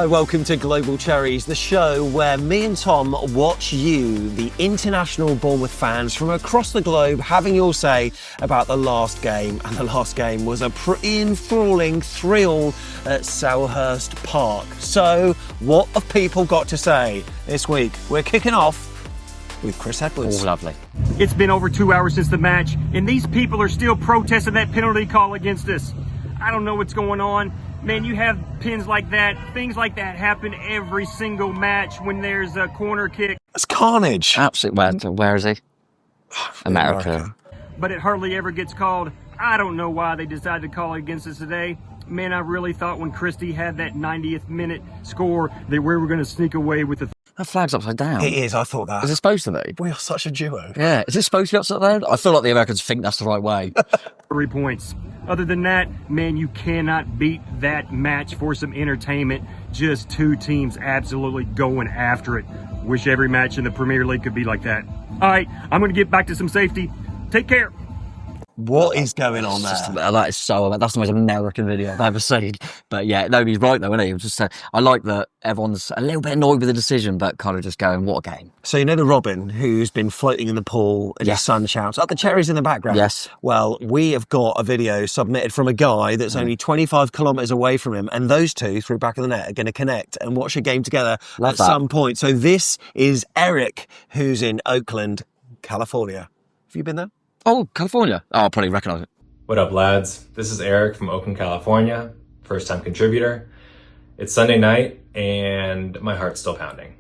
Hello, welcome to Global Cherries, the show where me and Tom watch you, the international Bournemouth fans from across the globe, having your say about the last game. And the last game was a pretty enthralling 3-3 at Selhurst Park. So, what have people got to say this week? We're kicking off with Chris Edwards. Oh, lovely. It's been over 2 hours since the match, and these people are still protesting that penalty call against us. I don't know what's going on. Man, you have pins like that, things like that happen every single match when there's a corner kick. It's carnage. Absolutely. Where is he? America. But it hardly ever gets called. I don't know why they decided to call it against us today. Man, I really thought when Christie had that 90th minute score that we were going to sneak away with the... That flag's upside down. It is, I thought that. Is it supposed to be? We are such a duo. Yeah. Is it supposed to be upside down? I feel like the Americans think that's the right way. 3 points. Other than that, man, you cannot beat that match for some entertainment. Just two teams absolutely going after it. Wish every match in the Premier League could be like that. All right, I'm going to get back to some safety. Take care. What is going on there? That is that's the most American video I've ever seen. But yeah, no, he's right though, isn't he? Just, I like that everyone's a little bit annoyed with the decision, but kind of just going, what a game. So you know the Robin who's been floating in the pool and his son shouts, "Up the cherries" in the background? Yes. Well, we have got a video submitted from a guy that's only 25 kilometres away from him, and those two, through back of the net, are going to connect and watch a game together at some point. So this is Eric, who's in Oakland, California. Have you been there? Oh, California. Oh, I'll probably recognise it. What up, lads? This is Eric from Oakland, California, first-time contributor. It's Sunday night, and my heart's still pounding.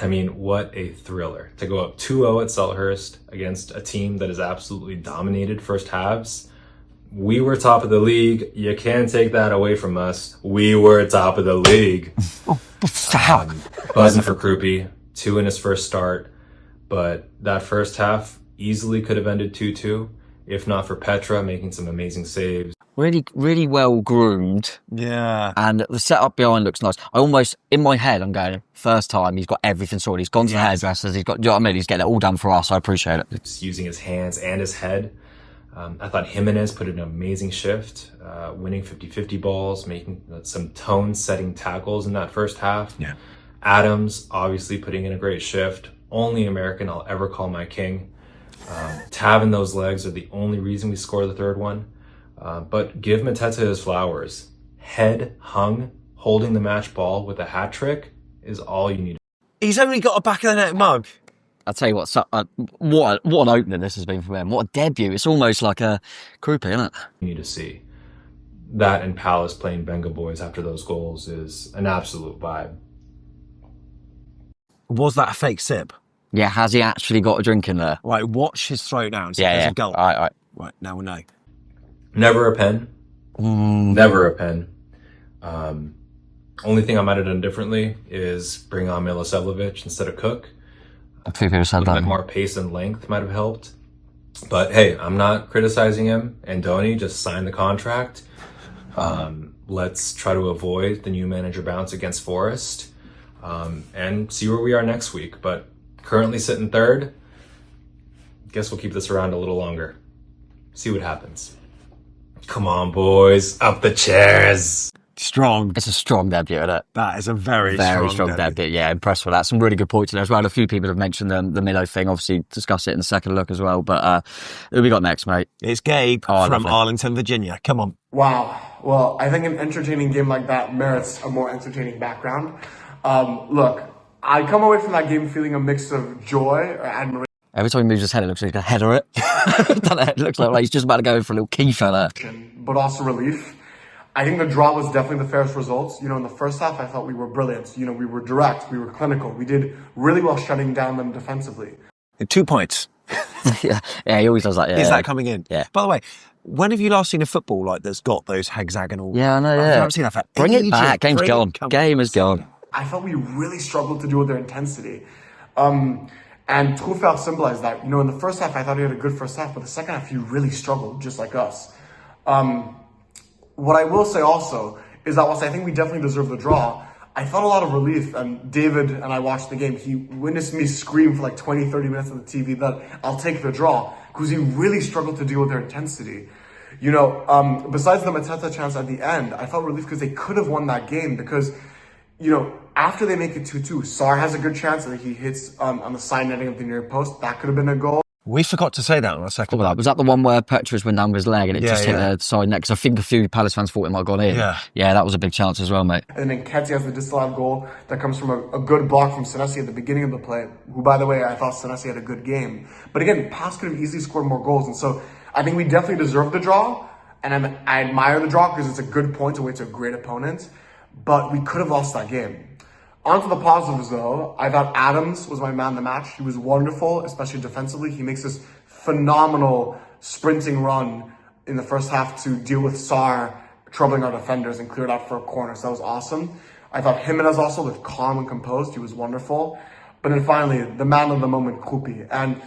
I mean, what a thriller. To go up 2-0 at Selhurst against a team that has absolutely dominated first halves. We were top of the league. You can't take that away from us. We were top of the league. Buzzing for Kroupi, 2 in his first start. But that first half easily could have ended 2-2, if not for Petra making some amazing saves. Really, really well groomed. Yeah. And the setup behind looks nice. I almost, in my head, I'm going, first time, he's got everything sorted. He's gone to the hairdressers. He's got, you know what I mean? He's getting it all done for us. I appreciate it. Just using his hands and his head. I thought Jimenez put in an amazing shift, winning 50-50 balls, making some tone-setting tackles in that first half. Yeah. Adams, obviously putting in a great shift. Only American I'll ever call my king. Tav and those legs are the only reason we score the third one. But give Mateta his flowers. Head hung, holding the match ball with a hat trick is all you need. He's only got a back of the net mug. I'll tell you what, what an opening this has been for him. What a debut. It's almost like a Kroupi, isn't it? You need to see. That and Palace playing Benga Boys after those goals is an absolute vibe. Was that a fake sip? Yeah, has he actually got a drink in there? Right, watch his throw down. So Yeah. there's a gulp. All right. Right, now we'll know. Never a pen. Never a pen. Only thing I might have done differently is bring on Milicevic instead of Cook. A few people said that. Like more pace and length might have helped. But hey, I'm not criticizing him. Andoni just signed the contract. Let's try to avoid the new manager bounce against Forest and see where we are next week. But currently sitting third. Guess we'll keep this around a little longer. See what happens. Come on, boys. Up the chairs. Strong. It's a strong debut, isn't it? That is a very strong debut. Yeah, impressed with that. Some really good points in there as well. A few people have mentioned the Milo thing. Obviously, discuss it in the second look as well. But who we got next, mate? It's Gabe from Arlington, Virginia. Come on. Wow. Well, I think an entertaining game like that merits a more entertaining background. Look, I come away from that game feeling a mix of joy or admiration. Every time he moves his head, it looks like he's going to header it. It looks like he's just about to go for a little Kiefer there. But also relief. I think the draw was definitely the fairest results. You know, in the first half, I thought we were brilliant. You know, we were direct, we were clinical. We did really well shutting down them defensively. 2 points. yeah, he always does that. Yeah, Is that coming in? Yeah. By the way, when have you last seen a football like that's got those hexagonal... Yeah, I know, I haven't seen that for Bring it ages. back. Game's gone. Game is gone. I felt we really struggled to deal with their intensity. And Truffert symbolized that. You know, in the first half, I thought he had a good first half, but the second half, he really struggled, just like us. What I will say also is that whilst I think we definitely deserve the draw, I felt a lot of relief. And David and I watched the game. He witnessed me scream for like 20, 30 minutes on the TV that I'll take the draw, because he really struggled to deal with their intensity. You know, besides the Mateta chance at the end, I felt relief because they could have won that game, because after they make it 2-2, Sarr has a good chance that he hits on the side netting of the near post. That could have been a goal. We forgot to say that on our second one. Was that the one where Petrus went down with his leg and it just hit yeah. the side net? Because I think a few Palace fans thought it might have gone in. Yeah, that was a big chance as well, mate. And then Nketiah has the disallowed goal that comes from a good block from Senesi at the beginning of the play, who, by the way, I thought Senesi had a good game. But again, Palace could have easily scored more goals. And so I think we definitely deserve the draw. And I admire the draw because it's a good point away to a great opponent. But we could have lost that game. On to the positives, though. I thought Adams was my man of the match. He was wonderful, especially defensively. He makes this phenomenal sprinting run in the first half to deal with Sarr troubling our defenders and clear it out for a corner. So that was awesome. I thought Jimenez also looked calm and composed. He was wonderful. But then finally, the man of the moment, Kroupi. And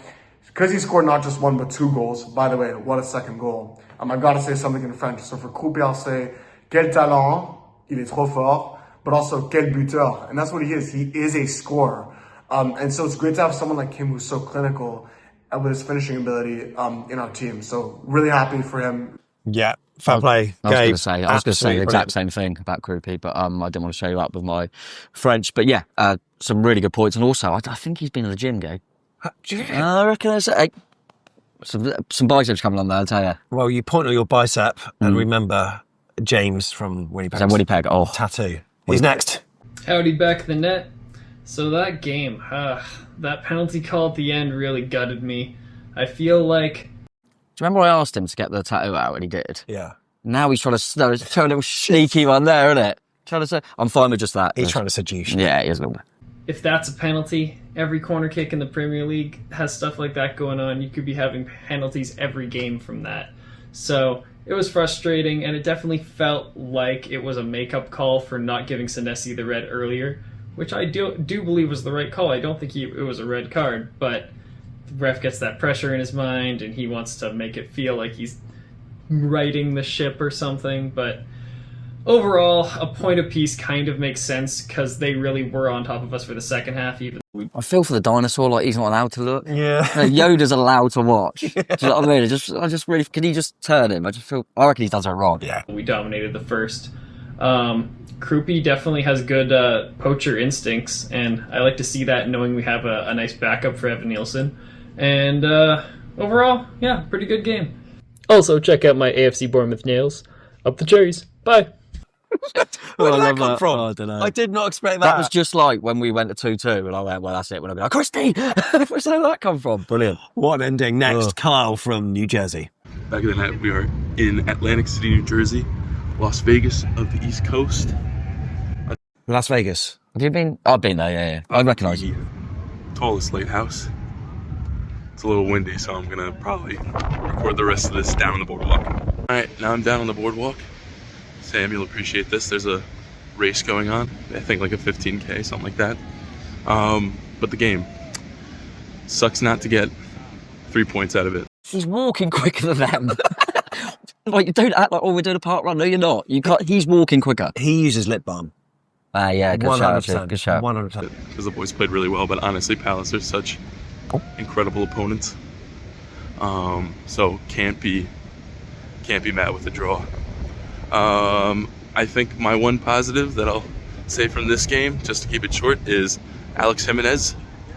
because he scored not just one but 2 goals, by the way, what a second goal. I've got to say something in French. So for Kroupi, I'll say, quel talent, il est trop fort. But also, quel buteur. And that's what he is. He is a scorer. And so it's great to have someone like him who's so clinical with his finishing ability in our team. So really happy for him. Yeah, fair play. I was going to say the exact same thing about Kroupi, but I didn't want to show you up with my French. But yeah, some really good points. And also, I think he's been in the gym, Gabe. I reckon there's some biceps coming on there, I'll tell you. Well, you point at your bicep and remember James from Winnipeg. Oh, tattoo. He's next. Howdy, back the net. So that game, that penalty call at the end really gutted me. I feel like... Do you remember I asked him to get the tattoo out and he did? Yeah. Now he's trying to throw a little sneaky one there, isn't it? Trying to say, I'm fine with just that. He's trying to seduce you. Yeah, he is a little bit. If that's a penalty, every corner kick in the Premier League has stuff like that going on. You could be having penalties every game from that. So it was frustrating, and it definitely felt like it was a make-up call for not giving Senesi the red earlier, which I do believe was the right call. I don't think it was a red card, but the ref gets that pressure in his mind, and he wants to make it feel like he's righting the ship or something. But overall, a point apiece kind of makes sense because they really were on top of us for the second half. Even I feel for the dinosaur, like he's not allowed to look. Yeah. Yoda's allowed to watch. Do you know what I mean? I just really, can he just turn him? I reckon he does it wrong. Yeah. We dominated the first. Kroupi definitely has good poacher instincts, and I like to see that knowing we have a nice backup for Evan Nielsen. And overall, yeah, pretty good game. Also, check out my AFC Bournemouth nails. Up the cherries. Bye. Where did that come from? I don't know. I did not expect that. That was just like when we went to 2-2 and I went, well, that's it. When I be like, Christy! Where's that come from? Brilliant. What an ending. Next, Kyle from New Jersey. Back in the night, we are in Atlantic City, New Jersey, Las Vegas of the East Coast. Las Vegas. Have you been? I've been there, yeah. I recognise you. Tallest lighthouse. It's a little windy, so I'm gonna probably record the rest of this down on the boardwalk. Alright, now I'm down on the boardwalk. Sam, you'll appreciate this. There's a race going on. I think like a 15K, something like that. But the game sucks not to get 3 points out of it. He's walking quicker than them. Like, don't act like, oh, we're doing a park run. No, you're not. You can't. He's walking quicker. He uses lip balm. Yeah, good shout. 100%. Good shout. 100%. Because the boys played really well, but honestly, Palace are such incredible opponents. So can't be mad with the draw. I think my one positive that I'll say from this game, just to keep it short, is Alex Jimenez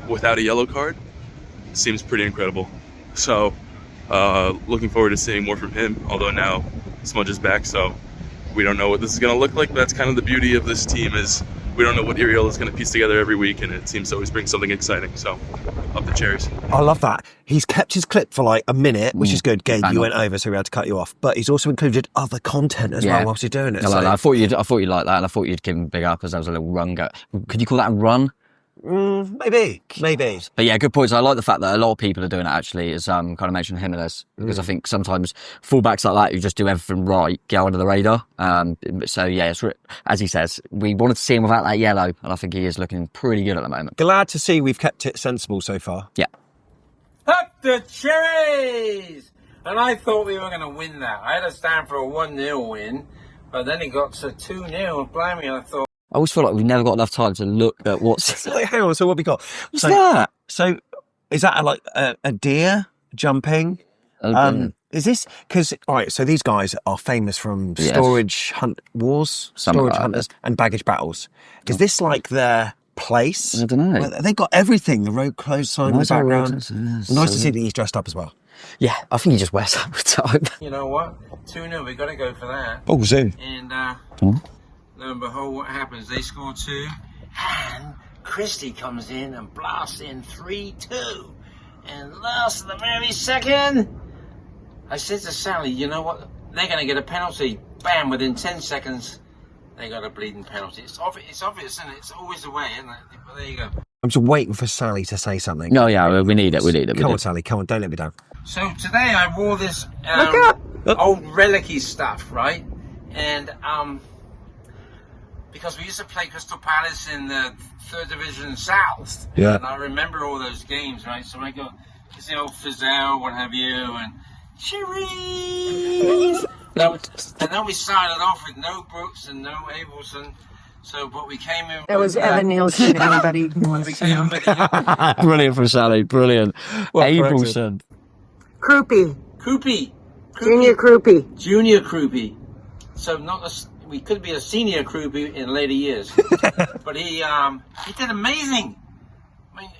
without a yellow card seems pretty incredible. So looking forward to seeing more from him, although now Smudge is back, so we don't know what this is going to look like. But that's kind of the beauty of this team, is we don't know what Iraola is going to piece together every week, and it seems to always bring something exciting. So up the cherries. I love that. He's kept his clip for like a minute, which is good. Gabe, you went over, so we had to cut you off. But he's also included other content as well whilst he's doing it. I thought you'd like that, and I thought you'd give him a big up because there was a little run go. Could you call that a run? Maybe. But yeah, good points. I like the fact that a lot of people are doing it, actually, as kind of mentioned Jimenez, because I think sometimes fullbacks like that who just do everything right go under the radar. So yeah, as he says, we wanted to see him without that yellow, and I think he is looking pretty good at the moment. Glad to see we've kept it sensible so far. Yeah. Up the cherries! And I thought we were going to win that. I had a stand for a 1-0 win, but then it got to 2-0. Blimey, and I thought, I always feel like we've never got enough time to look at what's... Like, hang on, so what we got? What's that? So is that like a deer jumping? Is this because so these guys are famous from storage wars, storage hunters, and baggage battles. Is this like their place? I don't know. Well, they've got everything. The road closed sign in the background. Nice to see that he's dressed up as well. Yeah, I think he just wears that all the time. You know what? 2-0, we got to go for that. Oh, soon. And lo and behold, what happens? They score 2, and Christie comes in and blasts in 3-2. And last of the very second, I said to Sally, you know what? They're going to get a penalty. Bam! Within 10 seconds, they got a bleeding penalty. It's obvious, isn't it? It's always the way, isn't it? But there you go. I'm just waiting for Sally to say something. No, yeah, we need it. Come on, Sally. Come on, don't let me down. So today I wore this old relic-y stuff, right? And because we used to play Crystal Palace in the 3rd Division South, and I remember all those games, right? So I go, it's the old Fizzell, what have you, and Cherries. And then we started off with no Brooks and no Abelson. So, but we came in. There was Evan Nielsen. Everybody wants to. Brilliant from Sally. Brilliant. Abelson. Kroupi. Junior Kroupi. Junior Kroupi. So we could be a senior Kroupi in later years. But he did amazing. I mean,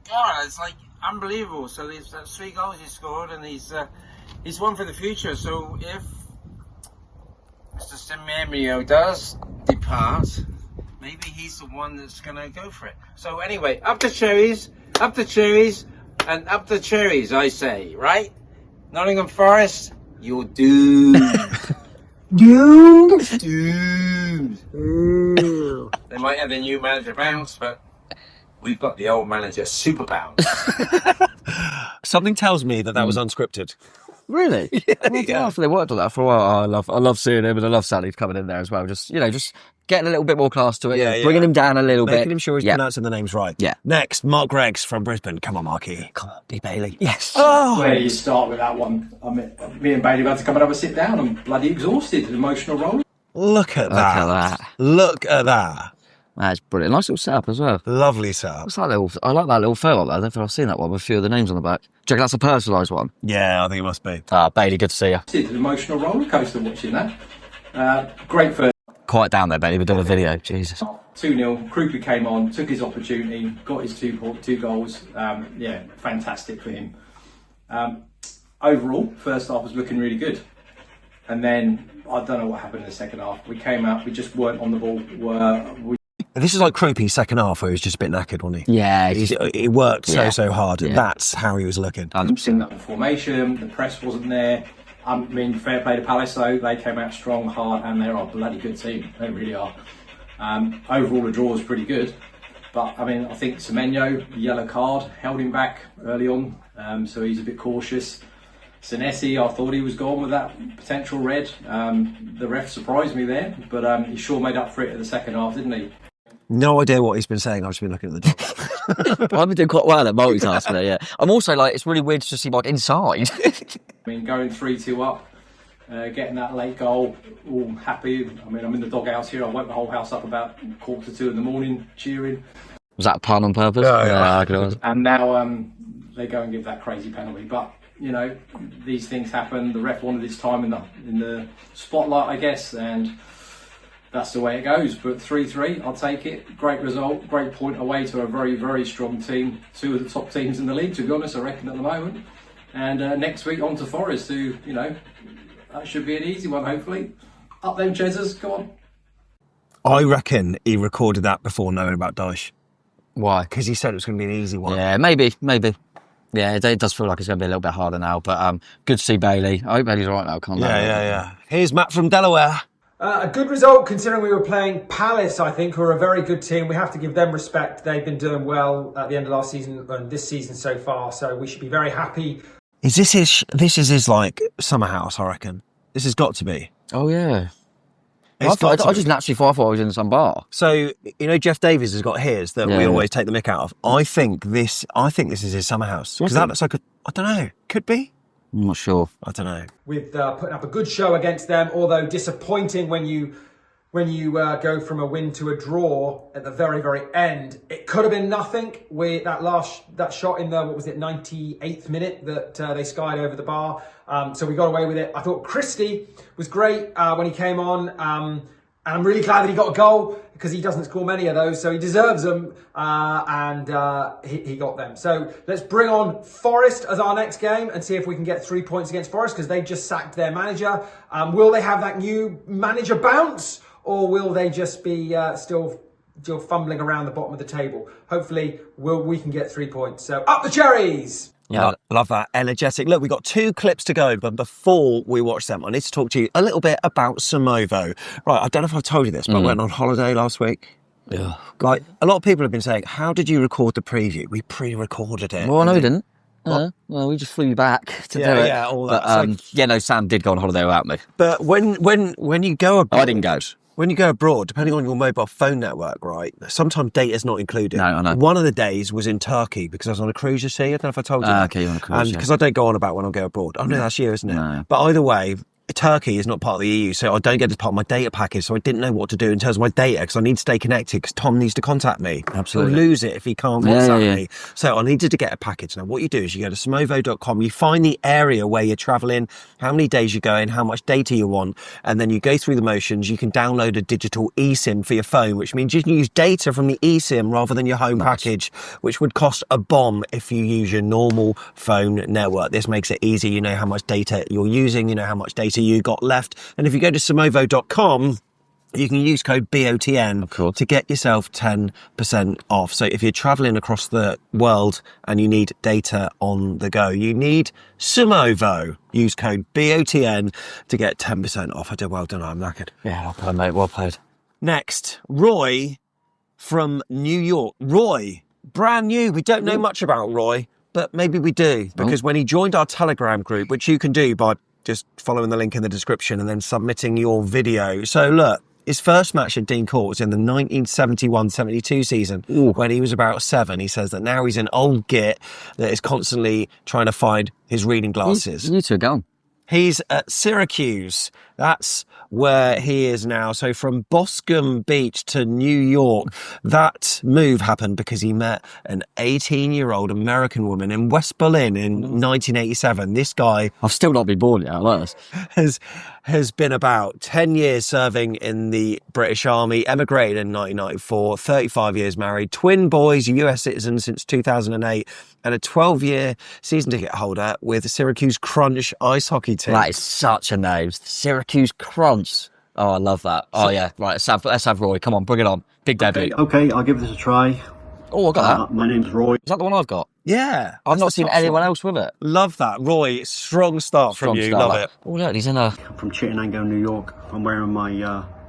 God, it's like unbelievable. So there's 3 goals he scored, and he's one for the future. So if Mr. Sememio does depart, maybe he's the one that's going to go for it. So anyway, up the cherries, and up the cherries, I say, right? Nottingham Forest, you're doomed. Doomed. They might have the new manager bounce, but we've got the old manager super bounce. Something tells me that was unscripted. Really? Yeah. They worked on that for a while. I love seeing him, and I love Sally coming in there as well. Just getting a little bit more class to it, bringing him down a little bit, making him sure he's pronouncing the names right. Yeah. Next, Mark Greggs from Brisbane. Come on, Marky. Come on, D. Bailey. Yes. Oh. Where do you start with that one? I mean, me and Bailey had to come and have a sit down. I'm bloody exhausted. An emotional roll. Look at that. That's brilliant. Nice little setup as well. Lovely setup. I like that little photo up there. I don't think I've seen that one with a few of the names on the back. Do you reckon that's a personalised one? Yeah, I think it must be. Bailey, good to see you. It's an emotional roller coaster watching that. Great first. Quiet down there, Bailey. We're doing a video. Jesus. 2-0. Kroupi came on, took his opportunity, got his two goals. Fantastic for him. Overall, first half was looking really good. And then, I don't know what happened in the second half. We came out, we just weren't on the ball. This is like Kroupi's second half where he was just a bit knackered, wasn't he? Yeah. He worked so hard. Yeah. That's how he was looking. 100%. Formation, the press wasn't there. I mean, fair play to Palace though. They came out strong, hard, and they're a bloody good team. They really are. Overall, the draw was pretty good. But, I mean, I think Semenyo, yellow card, held him back early on. So he's a bit cautious. Senesi, I thought he was gone with that potential red. The ref surprised me there, but he sure made up for it in the second half, didn't he? No idea what he's been saying. I've just been looking at the dog. I've been doing quite well at multitasking there, yeah. I'm also it's really weird to see Mike inside. I mean, going 3-2 up, getting that late goal, all happy. I mean, I'm in the doghouse here. I woke the whole house up about 1:45 in the morning, cheering. Was that a pun on purpose? Yeah. And now they go and give that crazy penalty. But, these things happen. The ref wanted his time in the spotlight, I guess, and that's the way it goes. But 3-3, I'll take it. Great result, great point away to a very, very strong team. 2 of the top teams in the league, to be honest, I reckon, at the moment. And next week on to Forest, who, that should be an easy one, hopefully. Up them, Chezzers, come on. I reckon he recorded that before knowing about Dyche. Why? Because he said it was going to be an easy one. Yeah, maybe. Yeah, it does feel like it's going to be a little bit harder now, but good to see Bailey. I hope Bailey's all right now. Can't Yeah. Here's Matt from Delaware. A good result considering we were playing Palace, I think, who are a very good team. We have to give them respect. They've been doing well at the end of last season and this season so far, so we should be very happy. This is his like summer house, I reckon. This has got to be. Oh yeah. I just naturally thought I was in some bar. So Jeff Davies has got his that we always take the mick out of. I think this is his summer house because that looks like I don't know, could be. I'm not sure. I don't know. With putting up a good show against them, although disappointing when you when you go from a win to a draw at the very, very end. It could have been nothing with that shot in the, 98th minute that they skied over the bar. So we got away with it. I thought Christie was great when he came on. And I'm really glad that he got a goal because he doesn't score many of those. So he deserves them. And he got them. So let's bring on Forest as our next game and see if we can get 3 points against Forest because they just sacked their manager. Will they have that new manager bounce? Or will they just be still fumbling around the bottom of the table? Hopefully, we can get 3 points. So, up the cherries! Yeah, love that. Energetic. Look, we've got 2 clips to go, but before we watch them, I need to talk to you a little bit about Samovo. Right, I don't know if I've told you this, but I went on holiday last week. Yeah. Like, a lot of people have been saying, how did you record the preview? We pre-recorded it. Well, no, we didn't. Well, we just flew you back to do it. Yeah, all that. But, Sam did go on holiday without me. But when you go abroad... I didn't go. When you go abroad, depending on your mobile phone network, right, sometimes data's not included. No, I know. One of the days was in Turkey because I was on a cruise, you see. I don't know if I told you that. Okay, you're on a cruise, because I don't go on about when I go abroad. Oh, no, that's you, isn't it? No. But either way, Turkey is not part of the EU, so I don't get this part of my data package, so I didn't know what to do in terms of my data because I need to stay connected because Tom needs to contact me. Absolutely. He'll lose it if he can't WhatsApp me. So I needed to get a package. Now, what you do is you go to samovo.com, you find the area where you're travelling, how many days you're going, how much data you want, and then you go through the motions. You can download a digital eSIM for your phone, which means you can use data from the eSIM rather than your home package, which would cost a bomb if you use your normal phone network. This makes it easy. You know how much data you're using, you know how much data you got left. And if you go to samovo.com, you can use code BOTN to get yourself 10% off. So if you're traveling across the world and you need data on the go, you need Samovo. Use code BOTN to get 10% off. I did well, didn't I? I'm knackered. Yeah, well played, mate. Well played. Next, Roy from New York. Roy, brand new. We don't know much about Roy, but maybe we do. Because when he joined our Telegram group, which you can do by just following the link in the description and then submitting your video. So look, his first match at Dean Court was in the 1971-72 season when he was about 7. He says that now he's an old git that is constantly trying to find his reading glasses. You two go on. He's at Syracuse. That's where he is now. So from Boscombe Beach to New York, that move happened because he met an 18-year-old American woman in West Berlin in 1987. This guy... I've still not been born yet, like this. has been about 10 years serving in the British Army, emigrated in 1994, 35 years married, twin boys, US citizen since 2008, and a 12-year season ticket holder with the Syracuse Crunch ice hockey team. That is such a name. Syracuse Crunch. Oh, I love that. Oh, yeah. Right, let's have Roy. Come on, bring it on. Big debut. Okay, I'll give this a try. Oh, I got that. My name's Roy. Is that the one I've got? Yeah. I've not seen anyone else with it. Love that. Roy, strong start from you. Love it. Oh, look, he's in a... I'm from Chittenango, New York. I'm wearing my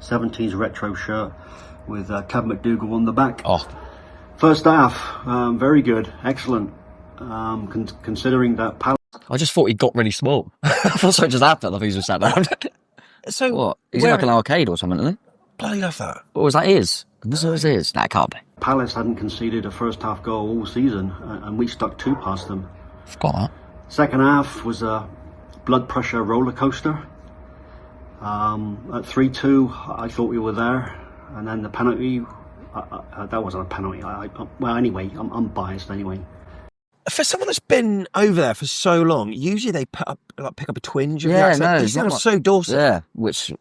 70s retro shirt with Cab McDougall on the back. Oh. First half, very good. Excellent. Considering that... I just thought he got really small. I thought something just happened. I think he was sat down. So what? He's in like an arcade or something, isn't he? Bloody love that. What was that his? This is his. That can't be. Palace hadn't conceded a first half goal all season, and we stuck 2 past them. Forgot that. Second half was a blood pressure roller coaster. At 3-2, I thought we were there, and then the penalty. That wasn't a penalty. Well, anyway, I'm biased anyway. For someone that's been over there for so long, usually they pick up a twinge of the Yeah, accent. no. He sounds so Dorset. Yeah, which...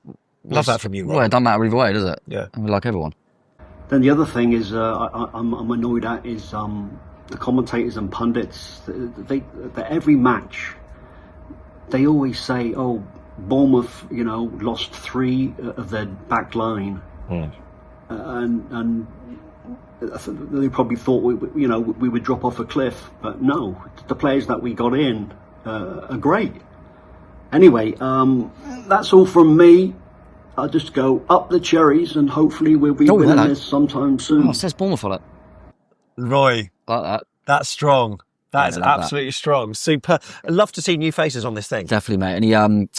Love that from you, Roy. Well, it doesn't matter either way, does it? Yeah. And we like everyone. Then the other thing is I'm annoyed at is the commentators and pundits. They every match they always say, "Oh, Bournemouth, lost 3 of their back line," and they probably thought we would drop off a cliff. But no, the players that we got in are great. Anyway, that's all from me. I'll just go up the cherries and hopefully we'll be winning this sometime soon. Oh, it says Bournemouth on it. Roy. Like that. That's strong. That is absolutely strong. Super. I'd love to see new faces on this thing. Definitely, mate. And he,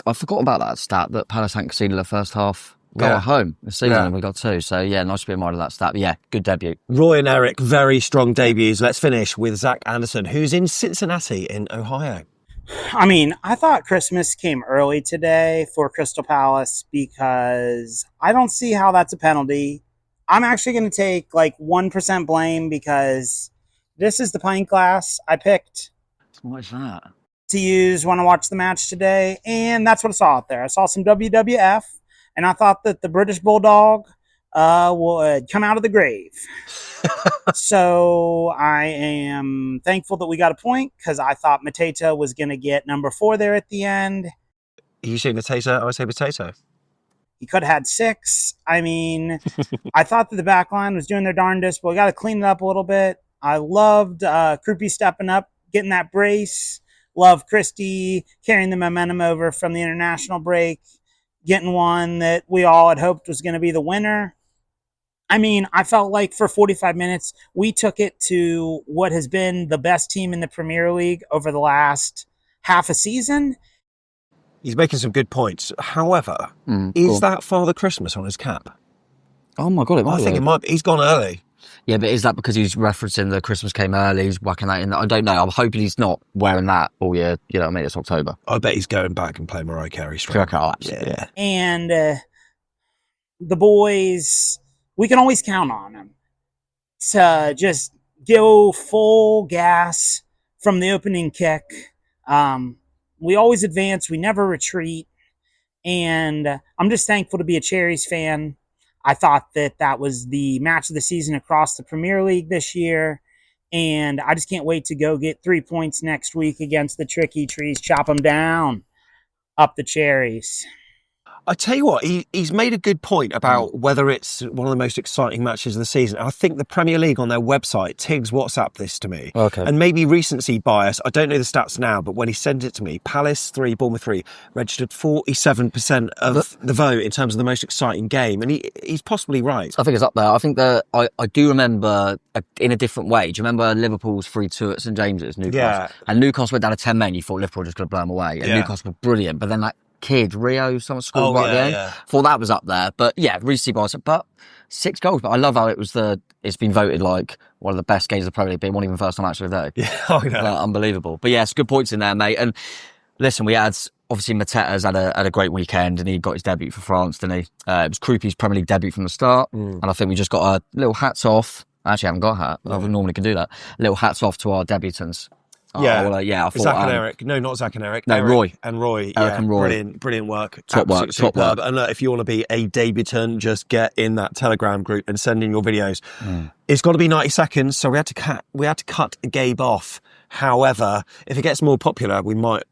I forgot about that stat that Palace hadn't conceded the first half goal at home this season, and we got 2. So, yeah, nice to be reminded of that stat. But, yeah, good debut. Roy and Eric, very strong debuts. Let's finish with Zach Anderson, who's in Cincinnati in Ohio. I mean, I thought Christmas came early today for Crystal Palace because I don't see how that's a penalty. I'm actually going to take like 1% blame because this is the pint glass I picked. What is that? To use when I watched the match today, and that's what I saw out there. I saw some WWF, and I thought that the British Bulldog would come out of the grave. So I am thankful that we got a point because I thought Mateta was going to get number 4 there at the end. You say Mateta? I say potato. He could have had 6. I mean, I thought that the back line was doing their darndest, but we got to clean it up a little bit. I loved Kroupi stepping up, getting that brace. Love Christie carrying the momentum over from the international break, getting one that we all had hoped was going to be the winner. I mean, I felt like for 45 minutes, we took it to what has been the best team in the Premier League over the last half a season. He's making some good points. However, is that Father Christmas on his cap? Oh my God, it might I think it might be. He's gone early. Yeah, but is that because he's referencing the Christmas came early, he's whacking that in? I don't know. I'm hoping he's not wearing that all year. You know what I mean? It's October. I bet he's going back and playing Mariah Carey straight. Yeah. And the boys, we can always count on them to just go full gas from the opening kick. We always advance. We never retreat. And I'm just thankful to be a Cherries fan. I thought that was the match of the season across the Premier League this year. And I just can't wait to go get 3 points next week against the Tricky Trees. Chop them down. Up the Cherries. I tell you what, he's made a good point about whether it's one of the most exciting matches of the season. I think the Premier League on their website, Tiggs WhatsApp this to me. Okay. And maybe recency bias, I don't know the stats now, but when he sent it to me, Palace 3, Bournemouth 3, registered 47% of the vote in terms of the most exciting game. And he's possibly right. I think it's up there. I think that I do remember in a different way. Do you remember Liverpool's 3-2 at St James's, Newcastle? Yeah. And Newcastle went down to 10 men. You thought Liverpool were just going to blow them away. And Newcastle were brilliant. But then that kid, Rio, someone scored right at the end. Yeah. Thought that was up there. But yeah, recency bias. But 6 goals. But I love how it's been voted like one of the best games of the Premier League. But it wasn't even first time match of the day. Yeah, I know. Unbelievable. But yeah, it's good points in there, mate. And listen, we had, obviously Mateta's had a great weekend and he got his debut for France, didn't he? It was Kroupi's Premier League debut from the start. And I think we just got a little hats off. I actually haven't got a hat. I normally can do that. Little hats off to our debutants. Yeah, I thought Zach and Eric. No, not Zach and Eric. No, Eric Roy and Roy. Eric and Roy. Brilliant work. Top work. And look, if you want to be a debutant, just get in that Telegram group and send in your videos. It's got to be 90 seconds, so we had to cut Gabe off. However, if it gets more popular, we might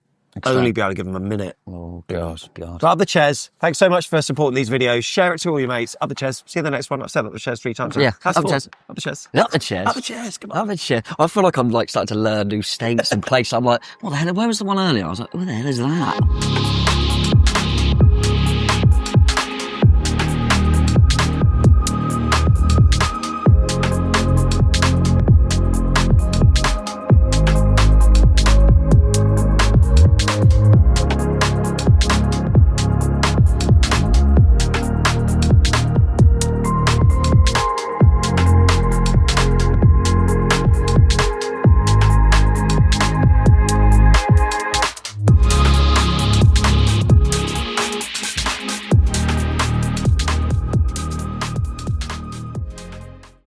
only be able to give him a minute. Oh, God. But up the Ches, thanks so much for supporting these videos. Share it to all your mates. Up the Ches. See you in the next one. I've said up the Ches 3 times. Yeah, up the Ches. Up the Ches. Up the Ches. Up the Ches. Come on. Up the Ches. I feel like I'm like starting to learn new states and places. I'm like, what the hell? Where was the one earlier? I was like, where the hell is that?